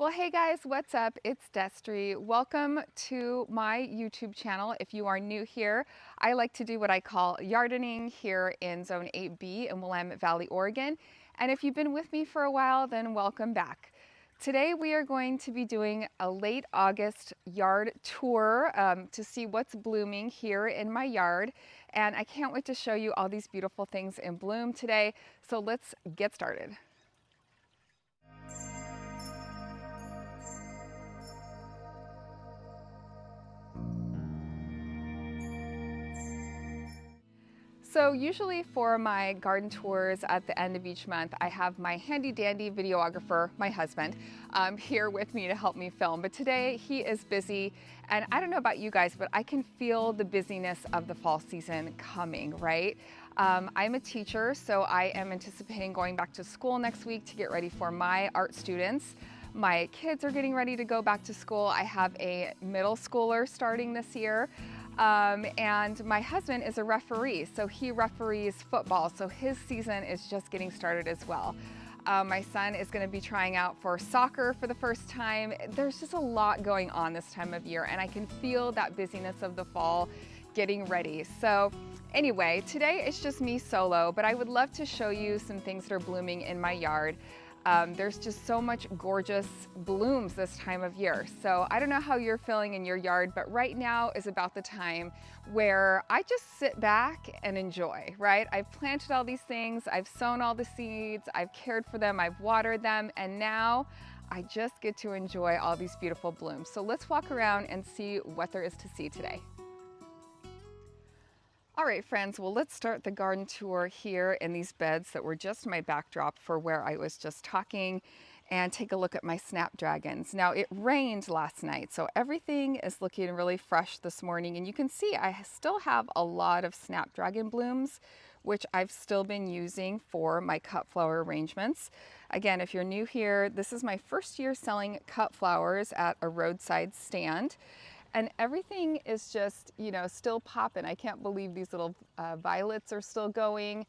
Well, hey guys, what's up? It's Destry. Welcome to my YouTube channel. If you are new here, I like to do what I call yardening here in Zone 8B in Willamette Valley, Oregon. And if you've been with me for a while, then welcome back. Today we are going to be doing a late August yard tour to see what's blooming here in my yard. And I can't wait to show you all these beautiful things in bloom today. So let's get started. So usually for my garden tours at the end of each month, I have my handy dandy videographer, my husband, here with me to help me film. But today he is busy, and I don't know about you guys, but I can feel the busyness of the fall season coming, right? I'm a teacher, so I am anticipating going back to school next week to get ready for my art students. My kids are getting ready to go back to school. I have a middle schooler starting this year. And my husband is a referee, so he referees football, so his season is just getting started as well. My son is going to be trying out for soccer for the first time. There's just a lot going on this time of year, and I can feel that busyness of the fall getting ready. So anyway, today it's just me solo, but I would love to show you some things that are blooming in my yard. There's just so much gorgeous blooms this time of year. So I don't know how you're feeling in your yard, but right now is about the time where I just sit back and enjoy, right? I've planted all these things, I've sown all the seeds, I've cared for them, I've watered them, and now I just get to enjoy all these beautiful blooms. So let's walk around and see what there is to see today. All right, friends, well, let's start the garden tour here in these beds that were just my backdrop for where I was just talking, and take a look at my snapdragons. Now, it rained last night, so everything is looking really fresh this morning, and you can see I still have a lot of snapdragon blooms, which I've still been using for my cut flower arrangements. Again, if you're new here, this is my first year selling cut flowers at a roadside stand. And everything is just, still popping. I can't believe these little violets are still going.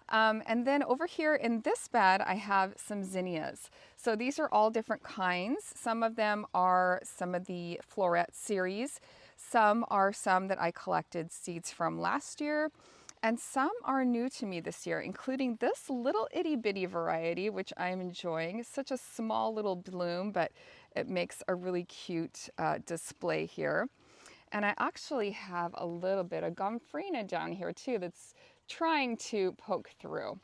And then over here in this bed, I have some zinnias. So these are all different kinds. Some of them are some of the floret series. Some are some that I collected seeds from last year. And some are new to me this year, including this little itty bitty variety, which I'm enjoying. It's such a small little bloom, but it makes a really cute display here. And I actually have a little bit of gomphrena down here too that's trying to poke through.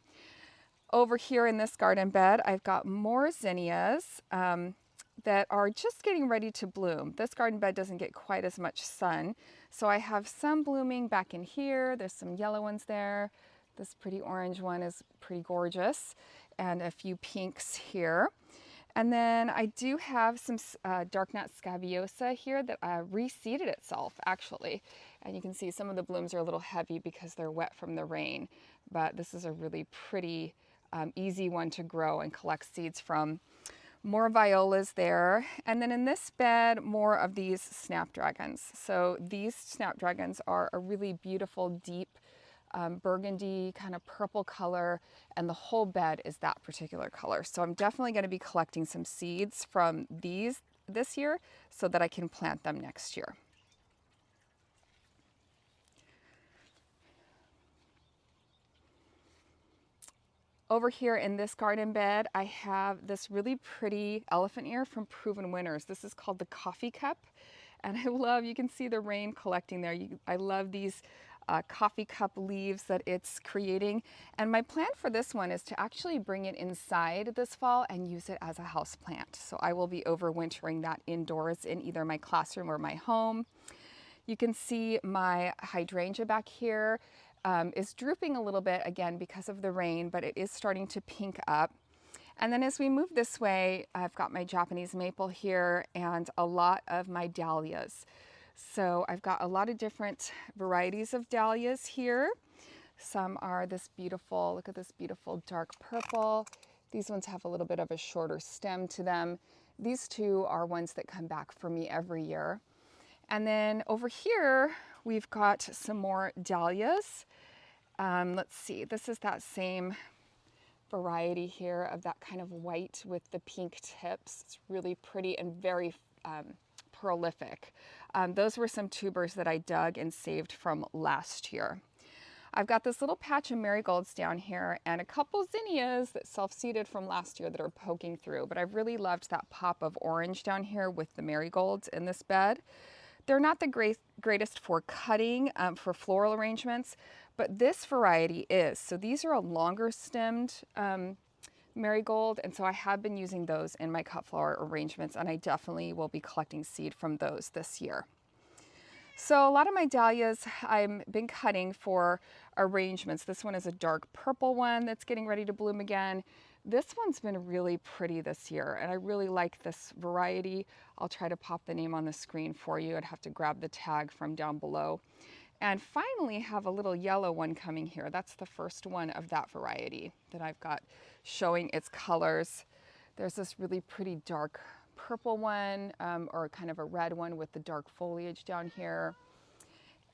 Over here in this garden bed, I've got more zinnias that are just getting ready to bloom. This garden bed doesn't get quite as much sun, so I have some blooming back in here. There's some yellow ones there. This pretty orange one is pretty gorgeous, and a few pinks here. And then I do have some dark knot scabiosa here that reseeded itself, actually. And you can see some of the blooms are a little heavy because they're wet from the rain, but this is a really pretty, easy one to grow and collect seeds from. More violas there. And then in this bed, more of these snapdragons. So these snapdragons are a really beautiful, deep burgundy kind of purple color, and the whole bed is that particular color. So I'm definitely going to be collecting some seeds from these this year so that I can plant them next year. Over here in this garden bed, I have this really pretty elephant ear from Proven Winners. This is called the Coffee Cup, and I love, you can see the rain collecting there. I love these coffee cup leaves that it's creating. And my plan for this one is to actually bring it inside this fall and use it as a house plant. So I will be overwintering that indoors in either my classroom or my home. You can see my hydrangea back here is drooping a little bit again because of the rain, but it is starting to pink up. And then as we move this way, I've got my Japanese maple here and a lot of my dahlias. So I've got a lot of different varieties of dahlias here. Some are this beautiful, look at this beautiful dark purple. These ones have a little bit of a shorter stem to them. These two are ones that come back for me every year. And then over here, we've got some more dahlias. Let's see, this is that same variety here of that kind of white with the pink tips. It's really pretty and very prolific. Those were some tubers that I dug and saved from last year. I've got this little patch of marigolds down here and a couple zinnias that self-seeded from last year that are poking through, but I've really loved that pop of orange down here with the marigolds in this bed. They're not the greatest for cutting for floral arrangements, but this variety is. So these are a longer stemmed marigold, and so I have been using those in my cut flower arrangements, and I definitely will be collecting seed from those this year. So a lot of my dahlias I've been cutting for arrangements. This one is a dark purple one that's getting ready to bloom again. This one's been really pretty this year, and I really like this variety. I'll try to pop the name on the screen for you. I'd have to grab the tag from down below. And finally have a little yellow one coming here. That's the first one of that variety that I've got showing its colors. There's this really pretty dark purple one, or kind of a red one with the dark foliage down here.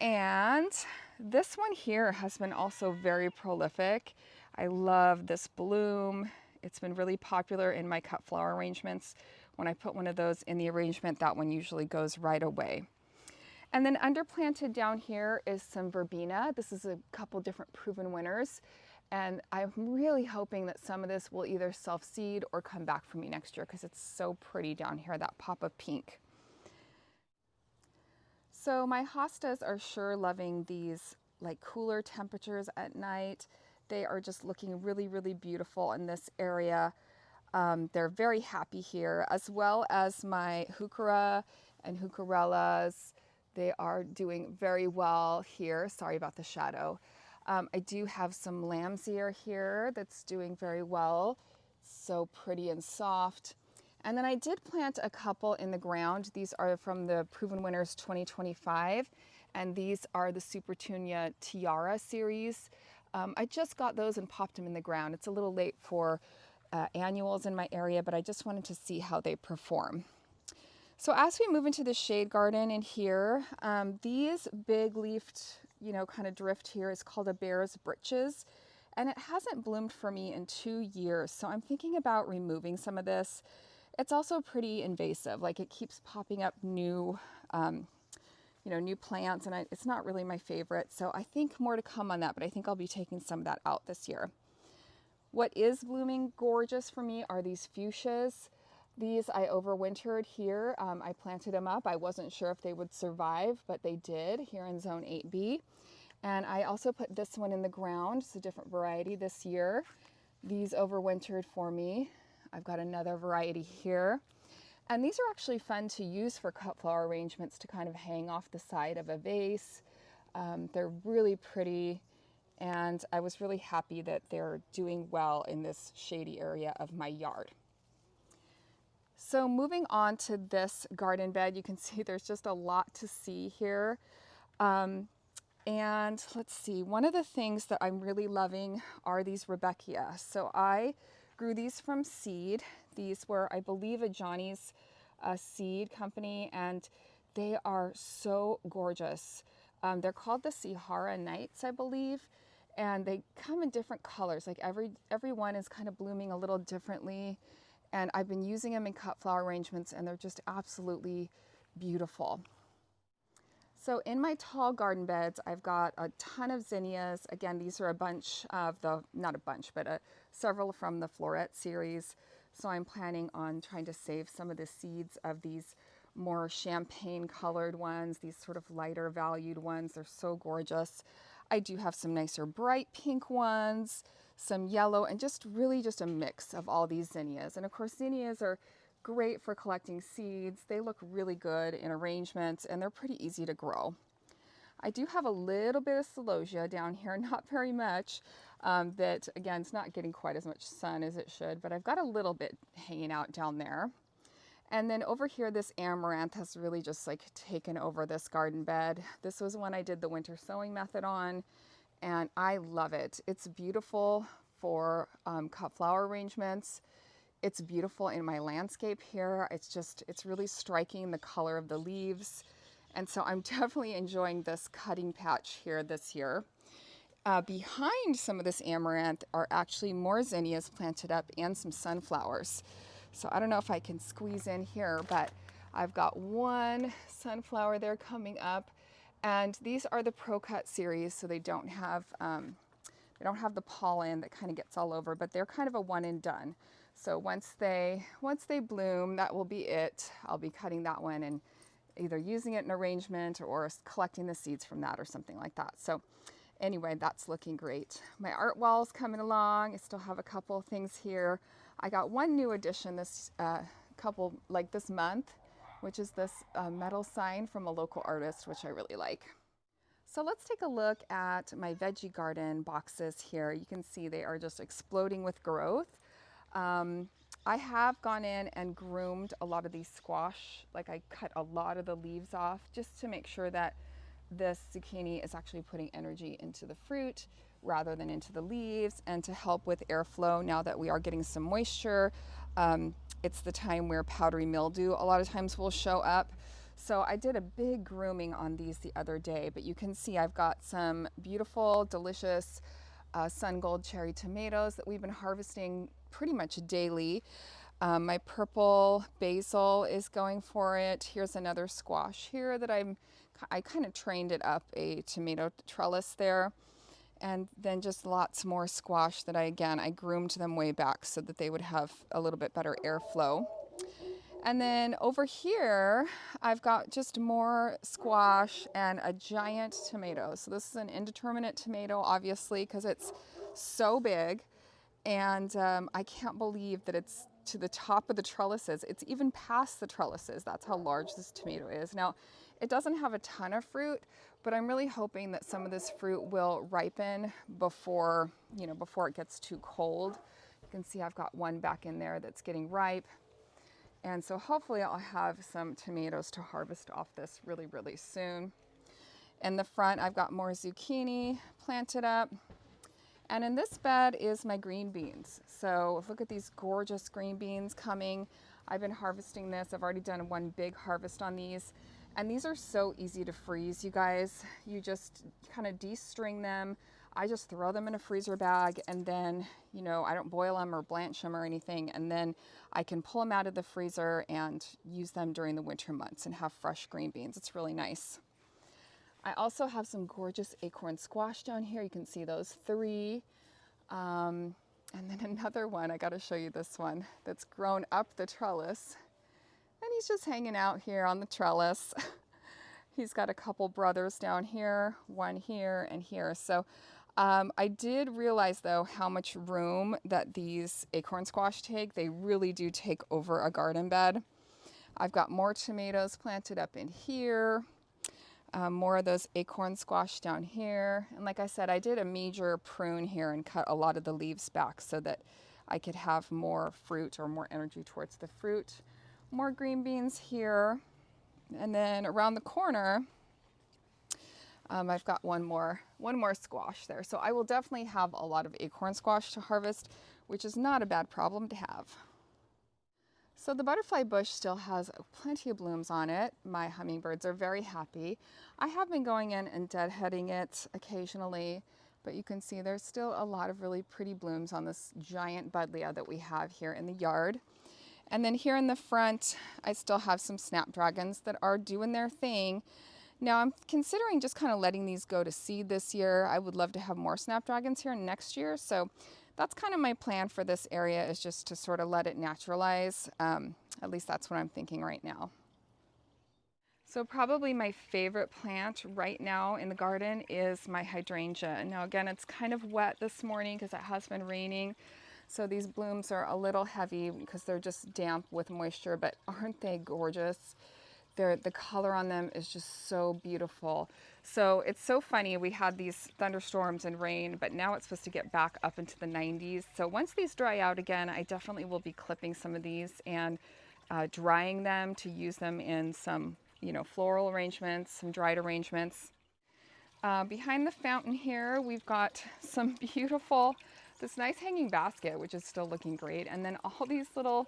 And this one here has been also very prolific. I love this bloom. It's been really popular in my cut flower arrangements. When I put one of those in the arrangement, that one usually goes right away. And then underplanted down here is some verbena. This is a couple different proven winners. And I'm really hoping that some of this will either self-seed or come back for me next year because it's so pretty down here, that pop of pink. So my hostas are sure loving these like cooler temperatures at night. They are just looking really, really beautiful in this area. They're very happy here, as well as my heuchera and heucherellas. They are doing very well here. Sorry about the shadow. I do have some lamb's ear here that's doing very well. So pretty and soft. And then I did plant a couple in the ground. These are from the Proven Winners 2025, and these are the Supertunia Tiara series. I just got those and popped them in the ground. It's a little late for annuals in my area, but I just wanted to see how they perform. So as we move into the shade garden in here, these big leafed, kind of drift here is called a bear's breeches, and it hasn't bloomed for me in 2 years. So I'm thinking about removing some of this. It's also pretty invasive, like it keeps popping up new, new plants, and it's not really my favorite. So I think more to come on that, but I think I'll be taking some of that out this year. What is blooming gorgeous for me are these fuchsias. These I overwintered here. I planted them up. I wasn't sure if they would survive, but they did here in zone 8B. And I also put this one in the ground. It's a different variety this year. These overwintered for me. I've got another variety here. And these are actually fun to use for cut flower arrangements to kind of hang off the side of a vase. They're really pretty, and I was really happy that they're doing well in this shady area of my yard. So moving on to this garden bed, you can see there's just a lot to see here. And let's see, one of the things that I'm really loving are these Rebecca. So I grew these from seed. These were, I believe, a Johnny's seed company, and they are so gorgeous. They're called the Sahara Nights, I believe, and they come in different colors. Like every one is kind of blooming a little differently, and I've been using them in cut flower arrangements, and they're just absolutely beautiful. So in my tall garden beds, I've got a ton of zinnias. Again, these are a bunch of not a bunch, but several from the Florette series. So I'm planning on trying to save some of the seeds of these more champagne colored ones, these sort of lighter valued ones. They're so gorgeous. I do have some nicer bright pink ones, some yellow, and just a mix of all these zinnias. And of course, zinnias are great for collecting seeds. They look really good in arrangements, and they're pretty easy to grow. I do have a little bit of celosia down here, not very much, that again, it's not getting quite as much sun as it should, but I've got a little bit hanging out down there. And then over here, this amaranth has really just like taken over this garden bed. This was one I did the winter sowing method on, and I love it. It's beautiful for cut flower arrangements. It's beautiful in my landscape here. It's really striking, the color of the leaves. And so I'm definitely enjoying this cutting patch here this year. Behind some of this amaranth are actually more zinnias planted up and some sunflowers. So I don't know if I can squeeze in here, but I've got one sunflower there coming up, and these are the Pro Cut series, so they don't have the pollen that kind of gets all over, but they're kind of a one and done. So once they bloom, that will be it. I'll be cutting that one and either using it in arrangement or collecting the seeds from that or something like that. So anyway, that's looking great. My art wall's coming along. I still have a couple of things here. I got one new addition this this month, which is this metal sign from a local artist, which I really like. So let's take a look at my veggie garden boxes here. You can see they are just exploding with growth. I have gone in and groomed a lot of these squash. Like, I cut a lot of the leaves off just to make sure that this zucchini is actually putting energy into the fruit rather than into the leaves, and to help with airflow now that we are getting some moisture. It's the time where powdery mildew a lot of times will show up. So I did a big grooming on these the other day, but you can see I've got some beautiful, delicious sun gold cherry tomatoes that we've been harvesting pretty much daily. My purple basil is going for it. Here's another squash here that I kind of trained it up a tomato trellis there. And then just lots more squash that I groomed them way back so that they would have a little bit better airflow. And then over here, I've got just more squash and a giant tomato. So this is an indeterminate tomato, obviously, because it's so big. And I can't believe that it's to the top of the trellises. It's even past the trellises. That's how large this tomato is. Now, it doesn't have a ton of fruit, but I'm really hoping that some of this fruit will ripen before it gets too cold. You can see I've got one back in there that's getting ripe. And so hopefully I'll have some tomatoes to harvest off this really, really soon. In the front, I've got more zucchini planted up. And in this bed is my green beans. So look at these gorgeous green beans coming. I've been harvesting this. I've already done one big harvest on these. And these are so easy to freeze, you guys. You just kind of de-string them. I just throw them in a freezer bag, and then, I don't boil them or blanch them or anything. And then I can pull them out of the freezer and use them during the winter months and have fresh green beans. It's really nice. I also have some gorgeous acorn squash down here. You can see those three. And then another one, I got to show you this one that's grown up the trellis. And he's just hanging out here on the trellis. He's got a couple brothers down here, one here and here. So I did realize, though, how much room that these acorn squash take. They really do take over a garden bed. I've got more tomatoes planted up in here. More of those acorn squash down here. And like I said, I did a major prune here and cut a lot of the leaves back so that I could have more fruit or more energy towards the fruit. More green beans here. And then around the corner, I've got one more squash there. So I will definitely have a lot of acorn squash to harvest, which is not a bad problem to have. So the butterfly bush still has plenty of blooms on it. My hummingbirds are very happy. I have been going in and deadheading it occasionally, but you can see there's still a lot of really pretty blooms on this giant buddleia that we have here in the yard. And then here in the front, I still have some snapdragons that are doing their thing. Now I'm considering just kind of letting these go to seed this year. I would love to have more snapdragons here next year. So that's kind of my plan for this area, is just to sort of let it naturalize. At least that's what I'm thinking right now. So probably my favorite plant right now in the garden is my hydrangea. Now again, it's kind of wet this morning because it has been raining. So these blooms are a little heavy because they're just damp with moisture, but aren't they gorgeous? The color on them is just so beautiful. So it's so funny, we had these thunderstorms and rain, but now it's supposed to get back up into the 90s. So once these dry out again, I definitely will be clipping some of these and drying them to use them in some, floral arrangements, some dried arrangements. Behind the fountain here, we've got some this nice hanging basket, which is still looking great. And then all these little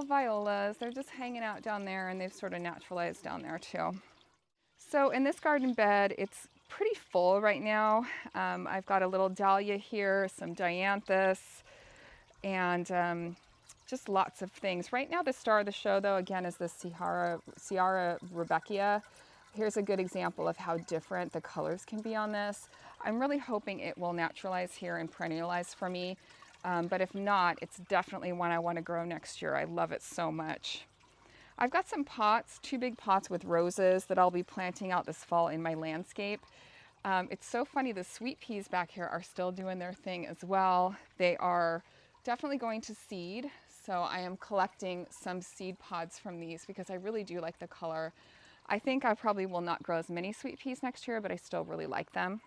violas, they're just hanging out down there, and they've sort of naturalized down there too. So in this garden bed, it's pretty full right now. I've got a little dahlia here, some dianthus, and just lots of things. Right now, the star of the show, though, again, is the Ciara Rebecca. Here's a good example of how different the colors can be on this. I'm really hoping it will naturalize here and perennialize for me. But if not, it's definitely one I want to grow next year. I love it so much. I've got some pots, 2 big pots with roses that I'll be planting out this fall in my landscape. It's so funny, the sweet peas back here are still doing their thing as well. They are definitely going to seed, so I am collecting some seed pods from these because I really do like the color. I think I probably will not grow as many sweet peas next year, but I still really like them.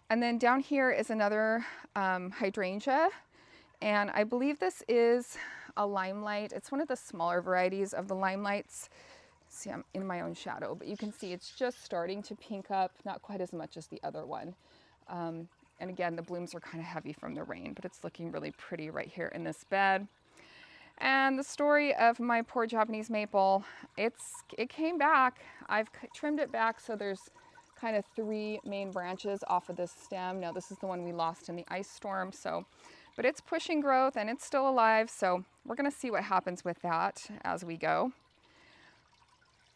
And then down here is another hydrangea, and I believe this is a limelight. It's one of the smaller varieties of the limelights. See, I'm in my own shadow, but you can see it's just starting to pink up, not quite as much as the other one. And again, the blooms are kind of heavy from the rain, but it's looking really pretty right here in this bed. And the story of my poor Japanese maple, it came back. I've trimmed it back so there's kind of 3 main branches off of this stem. Now this is the one we lost in the ice storm, but it's pushing growth and it's still alive, so we're gonna see what happens with that as we go.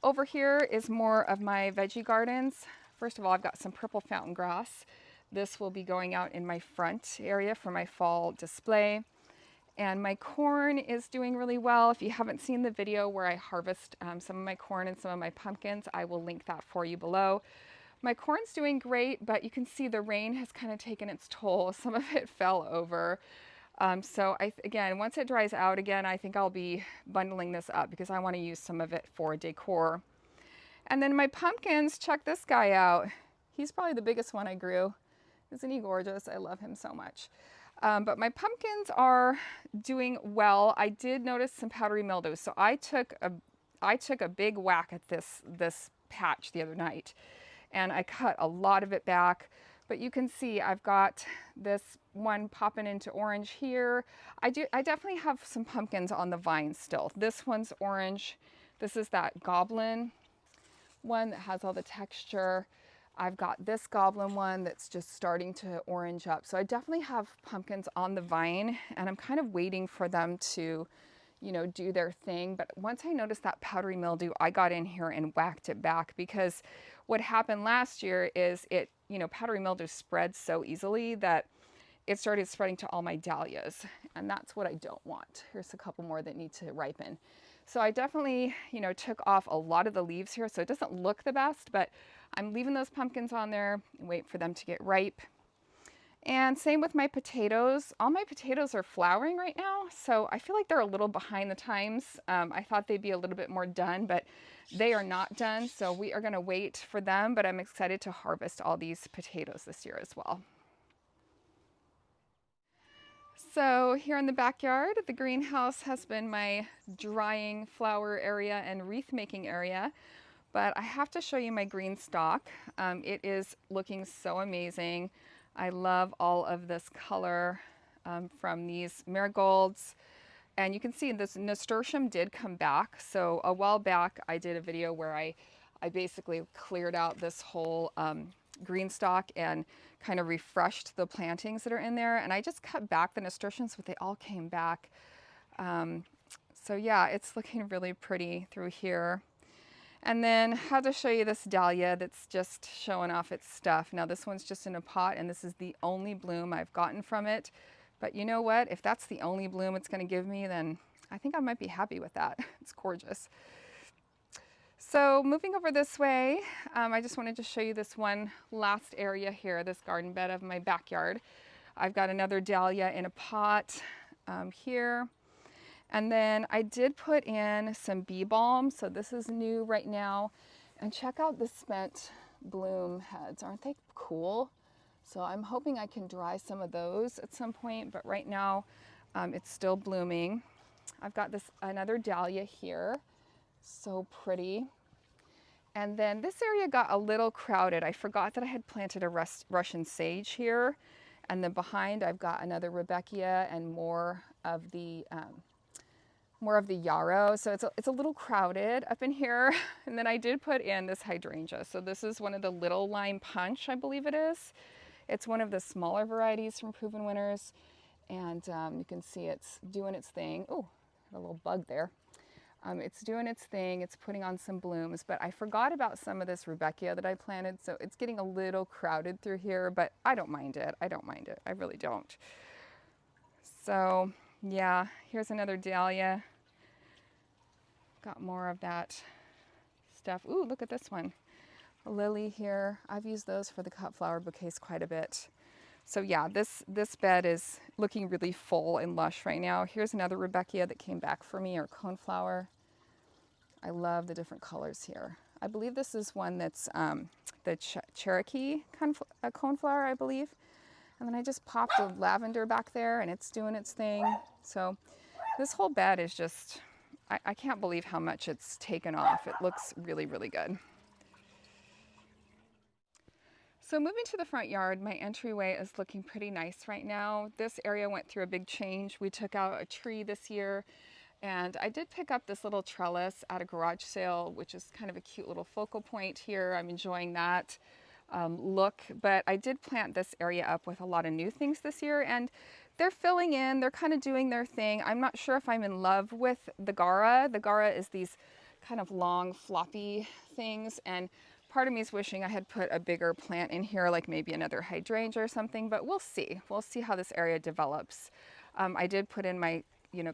Over here is more of my veggie gardens. First of all, I've got some purple fountain grass. This will be going out in my front area for my fall display. And my corn is doing really well. If you haven't seen the video where I harvest some of my corn and some of my pumpkins, I will link that for you below. My corn's doing great, but you can see the rain has kind of taken its toll. Some of it fell over. So again, once it dries out again, I think I'll be bundling this up because I want to use some of it for decor. And then my pumpkins, check this guy out. He's probably the biggest one I grew. Isn't he gorgeous? I love him so much. But my pumpkins are doing well. I did notice some powdery mildew, so I took a big whack at this patch the other night, and I cut a lot of it back. But you can see I've got this one popping into orange here. I definitely have some pumpkins on the vine still. This one's orange. This is that goblin one that has all the texture. I've got this goblin one that's just starting to orange up. So I definitely have pumpkins on the vine, and I'm kind of waiting for them to, you know, do their thing. But once I noticed that powdery mildew, I got in here and whacked it back, because what happened last year is powdery mildew spreads so easily that it started spreading to all my dahlias, and that's what I don't want. Here's a couple more that need to ripen. So I definitely, took off a lot of the leaves here, so it doesn't look the best, but I'm leaving those pumpkins on there and wait for them to get ripe. And same with my potatoes. All my potatoes are flowering right now, so I feel like they're a little behind the times. I thought they'd be a little bit more done, but they are not done, so we are gonna wait for them, but I'm excited to harvest all these potatoes this year as well. So here in the backyard, the greenhouse has been my drying flower area and wreath making area, but I have to show you my green stalk. It is looking so amazing. I love all of this color from these marigolds. And you can see this nasturtium did come back. So a while back, I did a video where I basically cleared out this whole green stalk and kind of refreshed the plantings that are in there. And I just cut back the nasturtiums, but they all came back. So yeah, it's looking really pretty through here. And then how to show you this dahlia that's just showing off its stuff. Now this one's just in a pot, and this is the only bloom I've gotten from it. But you know what? If that's the only bloom it's going to give me, then I think I might be happy with that. It's gorgeous. So moving over this way, I just wanted to show you this one last area here, this garden bed of my backyard. I've got another dahlia in a pot here. And then I did put in some bee balm. So this is new right now. And check out the spent bloom heads. Aren't they cool? So I'm hoping I can dry some of those at some point, but right now it's still blooming. I've got another dahlia here. So pretty. And then this area got a little crowded. I forgot that I had planted a Russian sage here. And then behind I've got another Rebecca and more of the more of the yarrow. So it's a little crowded up in here. And then I did put in this hydrangea. So this is one of the Little Lime Punch, I believe it is. It's one of the smaller varieties from Proven Winners. And you can see it's doing its thing. Oh, a little bug there. It's doing its thing. It's putting on some blooms, but I forgot about some of this rudbeckia that I planted. So it's getting a little crowded through here, but I don't mind it. I don't mind it. I really don't. So yeah, here's another dahlia. Got more of that stuff. Ooh, look at this one. A lily here. I've used those for the cut flower bouquets quite a bit. So yeah, this bed is looking really full and lush right now. Here's another rudbeckia that came back for me, or coneflower. I love the different colors here. I believe this is one that's the Cherokee coneflower, I believe. And then I just popped a lavender back there and it's doing its thing. So this whole bed is just, I can't believe how much it's taken off. It looks really, really good. So moving to the front yard, my entryway is looking pretty nice right now. This area went through a big change. We took out a tree this year, and I did pick up this little trellis at a garage sale, which is kind of a cute little focal point here. I'm enjoying that look, but I did plant this area up with a lot of new things this year, and they're filling in, they're kind of doing their thing. I'm not sure if I'm in love with the Gara. The Gara is these kind of long floppy things, and part of me is wishing I had put a bigger plant in here, like maybe another hydrangea or something, but we'll see. We'll see how this area develops. I did put in my,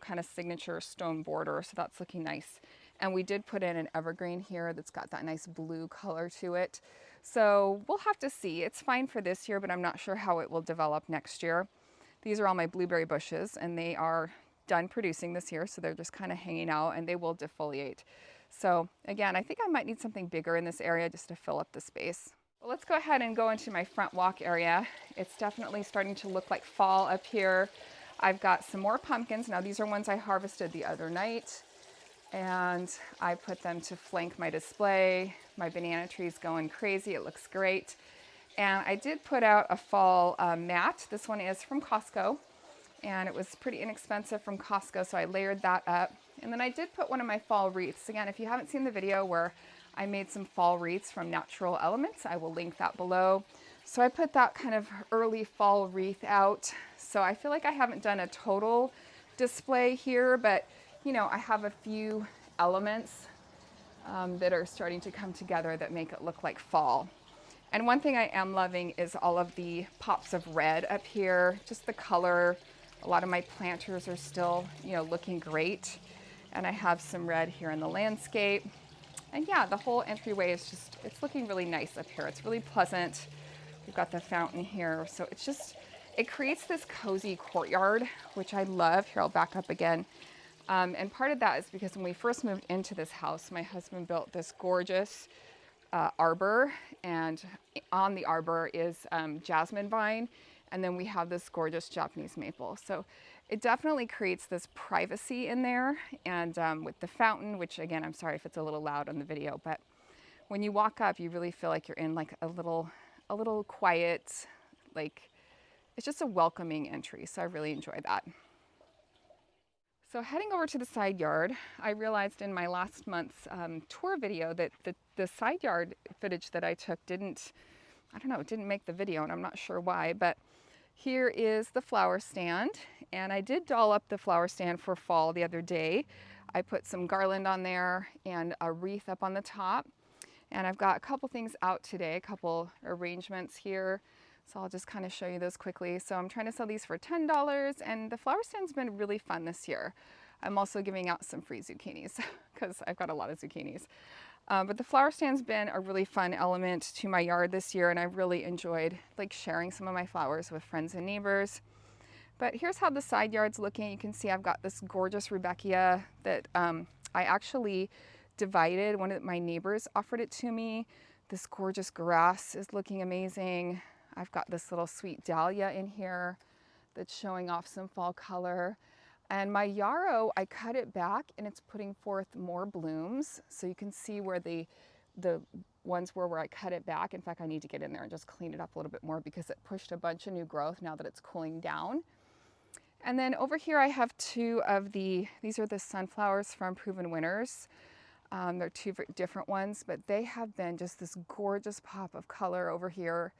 kind of signature stone border, so that's looking nice. And we did put in an evergreen here that's got that nice blue color to it. So we'll have to see. It's fine for this year, but I'm not sure how it will develop next year. These are all my blueberry bushes, and they are done producing this year, so they're just kind of hanging out, and they will defoliate. So again, I think I might need something bigger in this area just to fill up the space. Well, let's go ahead and go into my front walk area. It's definitely starting to look like fall up here. I've got some more pumpkins. Now these are ones I harvested the other night, and I put them to flank my display. My banana tree's going crazy. It looks great. And I did put out a fall mat. This one is from Costco, and it was pretty inexpensive from Costco, so I layered that up. And then I did put one of my fall wreaths. Again, if you haven't seen the video where I made some fall wreaths from Natural Elements, I will link that below. So I put that kind of early fall wreath out. So I feel like I haven't done a total display here, but I have a few elements that are starting to come together that make it look like fall. And one thing I am loving is all of the pops of red up here, just the color. A lot of my planters are still, looking great. And I have some red here in the landscape. And yeah, the whole entryway is just, it's looking really nice up here. It's really pleasant. We've got the fountain here. So it creates this cozy courtyard, which I love. Here, I'll back up again. And part of that is because when we first moved into this house, my husband built this gorgeous arbor, and on the arbor is jasmine vine, and then we have this gorgeous Japanese maple. So it definitely creates this privacy in there, and with the fountain, which again, I'm sorry if it's a little loud on the video, but when you walk up, you really feel like you're in like a little quiet, like it's just a welcoming entry. So I really enjoy that. So heading over to the side yard, I realized in my last month's tour video that the side yard footage that I took didn't make the video, and I'm not sure why, but here is the flower stand, and I did doll up the flower stand for fall the other day. I put some garland on there and a wreath up on the top, and I've got a couple things out today, a couple arrangements here. So I'll just kind of show you those quickly. So I'm trying to sell these for $10, and the flower stand's been really fun this year. I'm also giving out some free zucchinis because I've got a lot of zucchinis. But the flower stand's been a really fun element to my yard this year, and I really enjoyed like sharing some of my flowers with friends and neighbors. But here's how the side yard's looking. You can see I've got this gorgeous rudbeckia that I actually divided. One of my neighbors offered it to me. This gorgeous grass is looking amazing. I've got this little sweet dahlia in here that's showing off some fall color. And my yarrow, I cut it back and it's putting forth more blooms. So you can see where the ones were where I cut it back. In fact, I need to get in there and just clean it up a little bit more because it pushed a bunch of new growth now that it's cooling down. And then over here I have two of these are the sunflowers from Proven Winners. They're two different ones, but they have been just this gorgeous pop of color over here,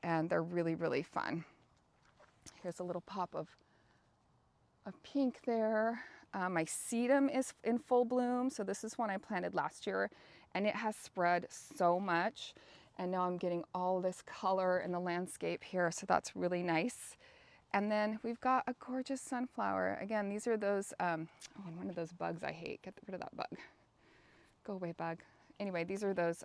and they're really, really fun. Here's a little pop of pink there. My sedum is in full bloom, so this is one I planted last year, and it has spread so much, and now I'm getting all this color in the landscape here, so that's really nice. And then we've got a gorgeous sunflower. Again, these are those, one of those bugs I hate. Get rid of that bug. Go away, bug. Anyway, these are those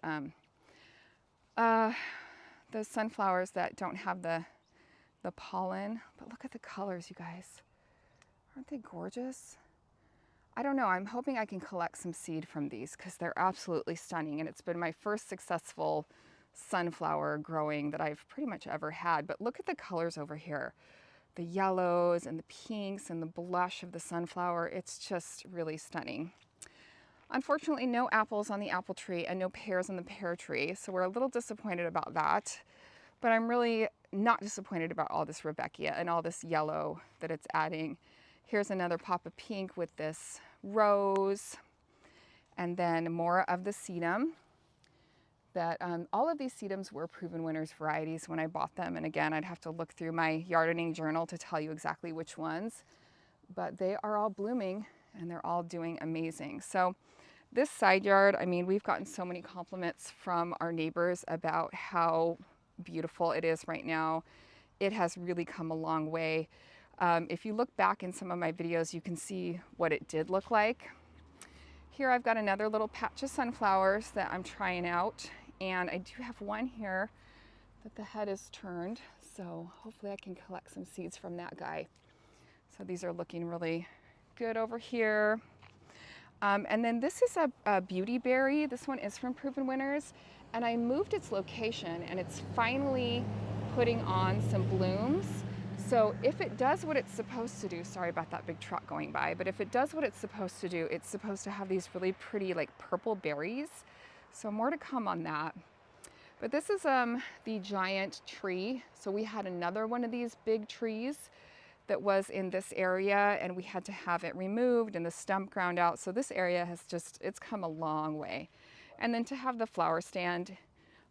sunflowers that don't have the pollen. But look at the colors, you guys. Aren't they gorgeous? I don't know. I'm hoping I can collect some seed from these because they're absolutely stunning. And it's been my first successful sunflower growing that I've pretty much ever had. But look at the colors over here. The yellows and the pinks and the blush of the sunflower. It's just really stunning. Unfortunately, no apples on the apple tree and no pears on the pear tree, so we're a little disappointed about that. But I'm really not disappointed about all this Rudbeckia and all this yellow that it's adding. Here's another pop of pink with this rose, and then more of the sedum. That all of these sedums were Proven Winners varieties when I bought them, and again, I'd have to look through my gardening journal to tell you exactly which ones, but they are all blooming and they're all doing amazing. So this side yard, I mean, we've gotten so many compliments from our neighbors about how beautiful it is right now. It has really come a long way. If you look back in some of my videos, you can see what it did look like. Here I've got another little patch of sunflowers that I'm trying out, and I do have one here that the head is turned, so hopefully I can collect some seeds from that guy. So these are looking really good over here. And then this is a beauty berry. This one is from Proven Winners, and I moved its location, and it's finally putting on some blooms. So if it does what it's supposed to do, sorry about that big truck going by, but if it does what it's supposed to do, it's supposed to have these really pretty like purple berries. So more to come on that. But this is the giant tree. So we had another one of these big trees that was in this area, and we had to have it removed and the stump ground out. So this area has it's come a long way. And then to have the flower stand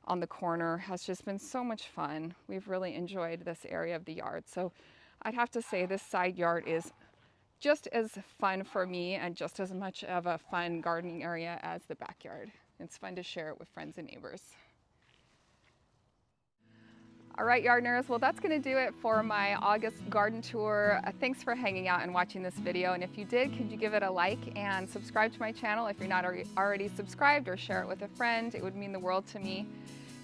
on the corner has just been so much fun. We've really enjoyed this area of the yard. So I'd have to say this side yard is just as fun for me and just as much of a fun gardening area as the backyard. It's fun to share it with friends and neighbors. All right, Yardners, well, that's going to do it for my August garden tour. Thanks for hanging out and watching this video. And if you did, could you give it a like and subscribe to my channel if you're not already subscribed, or share it with a friend. It would mean the world to me.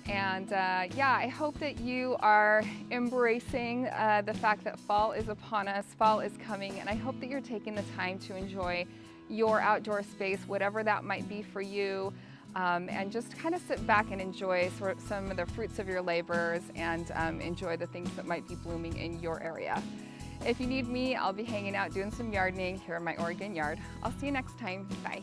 And yeah, I hope that you are embracing the fact that fall is upon us, fall is coming, and I hope that you're taking the time to enjoy your outdoor space, whatever that might be for you. And just kind of sit back and enjoy some of the fruits of your labors, and enjoy the things that might be blooming in your area. If you need me, I'll be hanging out doing some gardening here in my Oregon yard. I'll see you next time. Bye.